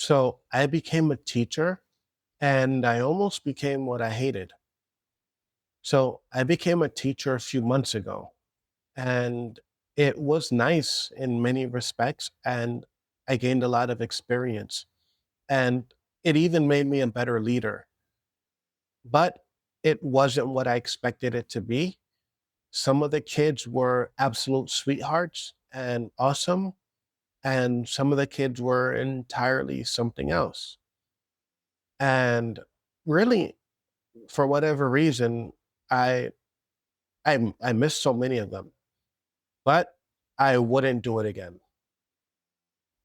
So I became a teacher and I almost became what I hated. So I became a teacher a few months ago and it was nice in many respects. And I gained a lot of experience and it even made me a better leader. But it wasn't what I expected it to be. Some of the kids were absolute sweethearts and awesome, and some of the kids were entirely something else. And really, for whatever reason, I I missed so many of them, but I wouldn't do it again.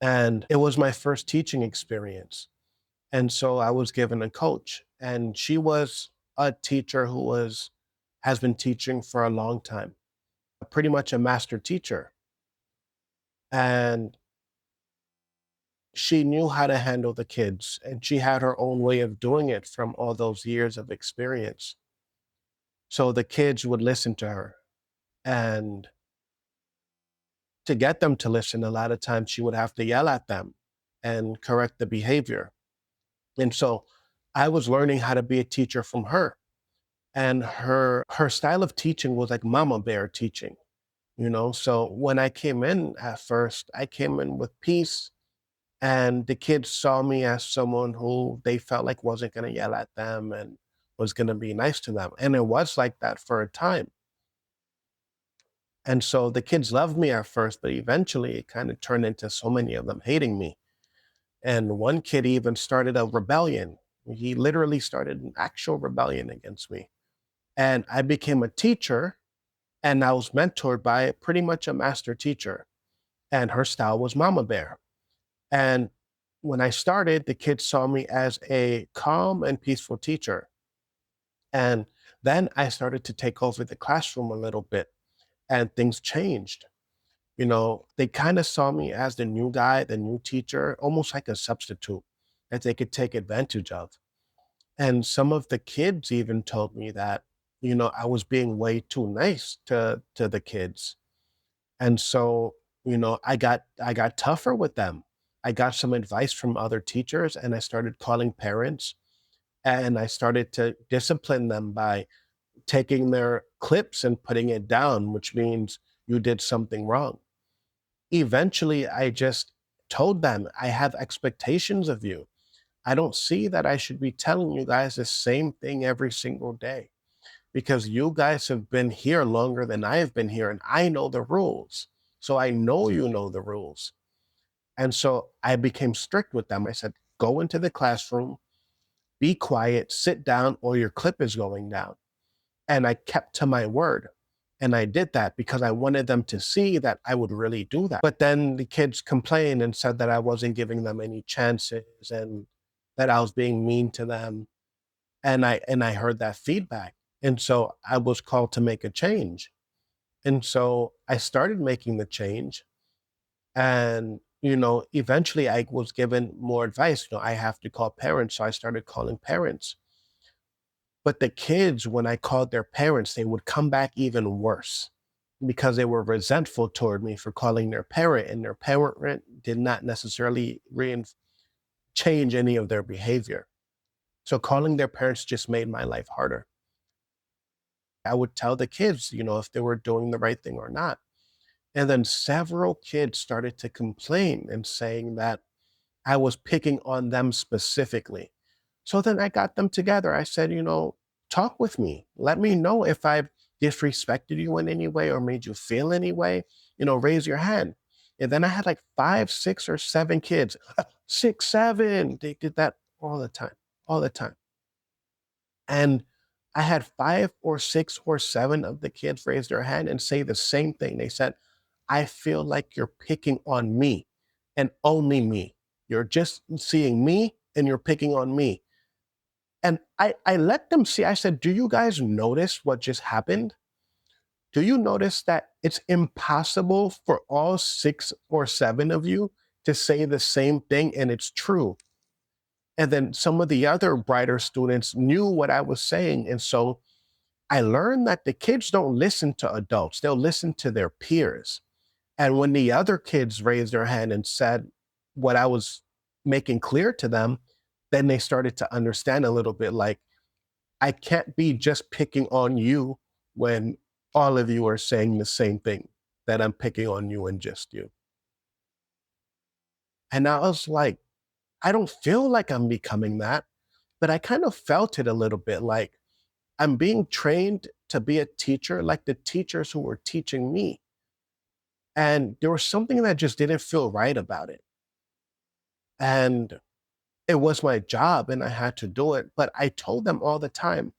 And it was my first teaching experience. And so I was given a coach, and she was a teacher who was has been teaching for a long time, pretty much a master teacher. And she knew how to handle the kids, and she had her own way of doing it from all those years of experience. So the kids would listen to her. And to get them to listen, a lot of times she would have to yell at them and correct the behavior. And so I was learning how to be a teacher from her. And her style of teaching was like mama bear teaching, you know. So when I came in at first, I came in with peace, and the kids saw me as someone who they felt like wasn't going to yell at them and was going to be nice to them. And it was like that for a time. And so the kids loved me at first, but eventually it kind of turned into so many of them hating me. And one kid even started a rebellion. He literally started an actual rebellion against me. And I became a teacher, and I was mentored by pretty much a master teacher. And her style was Mama Bear. And when I started, the kids saw me as a calm and peaceful teacher. And then I started to take over the classroom a little bit, and things changed. You know, they kind of saw me as the new guy, the new teacher, almost like a substitute that they could take advantage of. And some of the kids even told me that, you know, I was being way too nice to the kids. And so, you know, I got tougher with them. I got some advice from other teachers, and I started calling parents, and I started to discipline them by taking their clips and putting it down, which means you did something wrong. Eventually, I just told them, I have expectations of you. I don't see that I should be telling you guys the same thing every single day, because you guys have been here longer than I have been here and I know the rules. So I know you know the rules. And so I became strict with them. I said, go into the classroom, be quiet, sit down, or your clip is going down. And I kept to my word. And I did that because I wanted them to see that I would really do that. But then the kids complained and said that I wasn't giving them any chances and that I was being mean to them. And I heard that feedback. And so I was called to make a change. And so I started making the change. And, you know, eventually I was given more advice. You know, I have to call parents. So I started calling parents. But the kids, when I called their parents, they would come back even worse because they were resentful toward me for calling their parent, and their parent did not necessarily change any of their behavior. So calling their parents just made my life harder. I would tell the kids, you know, if they were doing the right thing or not. And then several kids started to complain and saying that I was picking on them specifically. So then I got them together. I said, you know, talk with me. Let me know if I've disrespected you in any way or made you feel any way. You know, raise your hand. And then I had like five, six, or seven kids. Six, seven. They did that all the time, all the time. And I had five or six or seven of the kids raise their hand and say the same thing. They said, I feel like you're picking on me and only me. You're just seeing me and you're picking on me. And I let them see. I said, do you guys notice what just happened? Do you notice that it's impossible for all six or seven of you to say the same thing and it's true? And then some of the other brighter students knew what I was saying. And so I learned that the kids don't listen to adults, they'll listen to their peers. And when the other kids raised their hand and said what I was making clear to them, then they started to understand a little bit like, I can't be just picking on you when all of you are saying the same thing, that I'm picking on you and just you. And I was like, I don't feel like I'm becoming that, but I kind of felt it a little bit like I'm being trained to be a teacher, like the teachers who were teaching me. And there was something that just didn't feel right about it. And it was my job and I had to do it. But I told them all the time,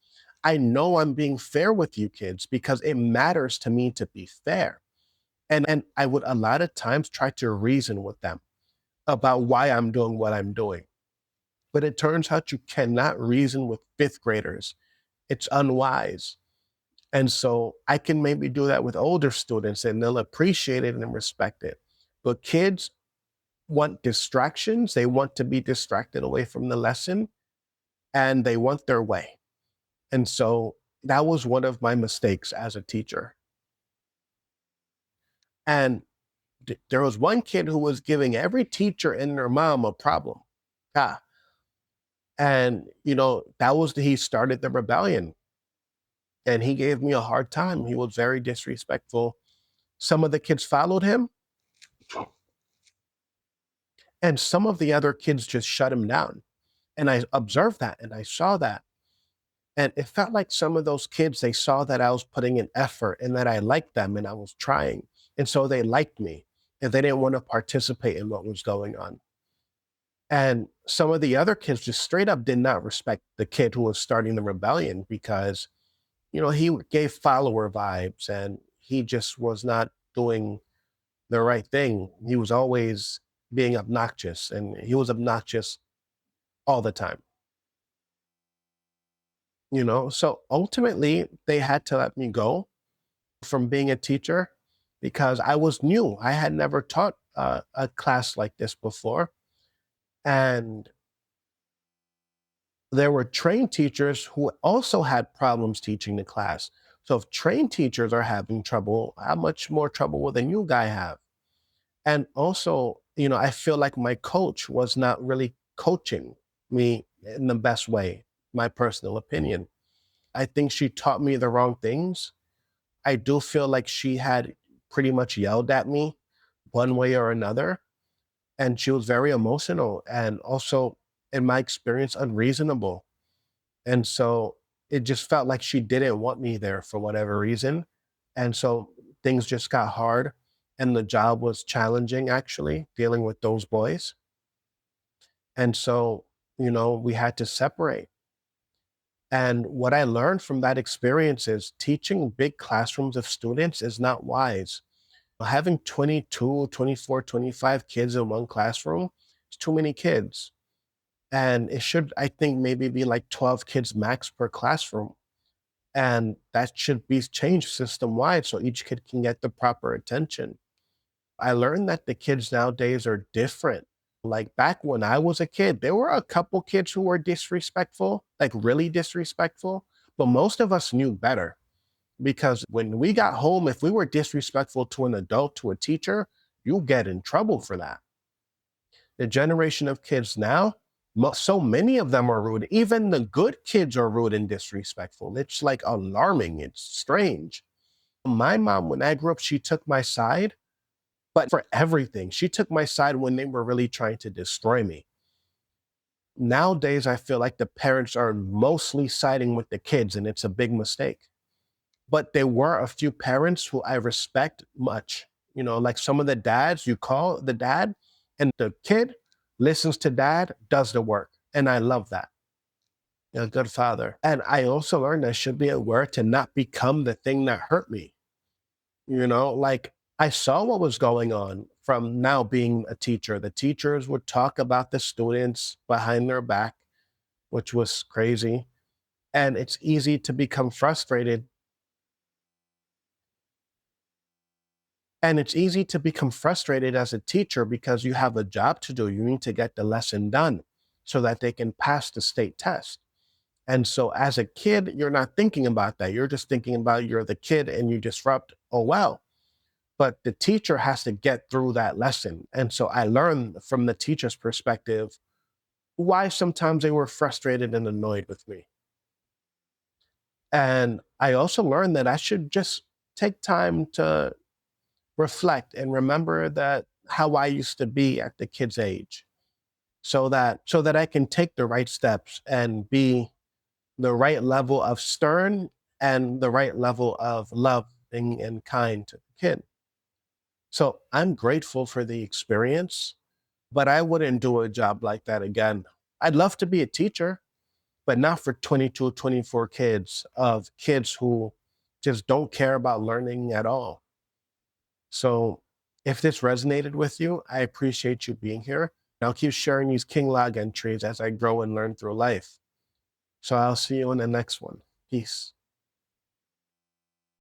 I know I'm being fair with you kids because it matters to me to be fair. And I would a lot of times try to reason with them about why I'm doing what I'm doing. But it turns out you cannot reason with fifth graders. It's unwise. And so I can maybe do that with older students and they'll appreciate it and respect it. But kids want distractions. They want to be distracted away from the lesson and they want their way. And so that was one of my mistakes as a teacher. And there was one kid who was giving every teacher and their mom a problem. Ah, and that was he started the rebellion and he gave me a hard time. He was very disrespectful. Some of the kids followed him and some of the other kids just shut him down. And I observed that and I saw that. And it felt like some of those kids, they saw that I was putting in effort and that I liked them and I was trying. And so they liked me and they didn't want to participate in what was going on. And some of the other kids just straight up did not respect the kid who was starting the rebellion because, he gave follower vibes and he just was not doing the right thing. He was always being obnoxious and he was obnoxious all the time. So ultimately they had to let me go from being a teacher because I was new. I had never taught a class like this before. And there were trained teachers who also had problems teaching the class. So if trained teachers are having trouble, how much more trouble will the new guy have? And also, I feel like my coach was not really coaching me in the best way, my personal opinion. I think she taught me the wrong things. I do feel like she had pretty much yelled at me one way or another. And she was very emotional and also, in my experience, unreasonable. And so it just felt like she didn't want me there for whatever reason. And so things just got hard. And the job was challenging, actually, dealing with those boys. And so, we had to separate. And what I learned from that experience is teaching big classrooms of students is not wise. Having 22, 24, 25 kids in one classroom is too many kids. And it should, I think, maybe be like 12 kids max per classroom. And that should be changed system wide so each kid can get the proper attention. I learned that the kids nowadays are different. Like back when I was a kid, there were a couple kids who were disrespectful, like really disrespectful, but most of us knew better because when we got home, if we were disrespectful to an adult, to a teacher, you get in trouble for that. The generation of kids now, so many of them are rude. Even the good kids are rude and disrespectful. It's like alarming. It's strange. My mom, when I grew up, she took my side, but for everything. She took my side when they were really trying to destroy me. Nowadays, I feel like the parents are mostly siding with the kids, and it's a big mistake. But there were a few parents who I respect much. Like some of the dads, you call the dad, and the kid listens to dad, does the work. And I love that. A good father. And I also learned I should be aware to not become the thing that hurt me. Like I saw what was going on from now being a teacher. The teachers would talk about the students behind their back, which was crazy. And it's easy to become frustrated. And it's easy to become frustrated as a teacher because you have a job to do. You need to get the lesson done so that they can pass the state test. And so as a kid, you're not thinking about that. You're just thinking about you're the kid and you disrupt. Oh, wow. but the teacher has to get through that lesson. And so I learned from the teacher's perspective why sometimes they were frustrated and annoyed with me. And I also learned that I should just take time to reflect and remember that how I used to be at the kid's age, so that I can take the right steps and be the right level of stern and the right level of loving and kind to the kid. So I'm grateful for the experience, but I wouldn't do a job like that again. I'd love to be a teacher, but not for 22, 24 kids, of kids who just don't care about learning at all. So if this resonated with you, I appreciate you being here. I'll keep sharing these King log entries as I grow and learn through life. So I'll see you in the next one. Peace.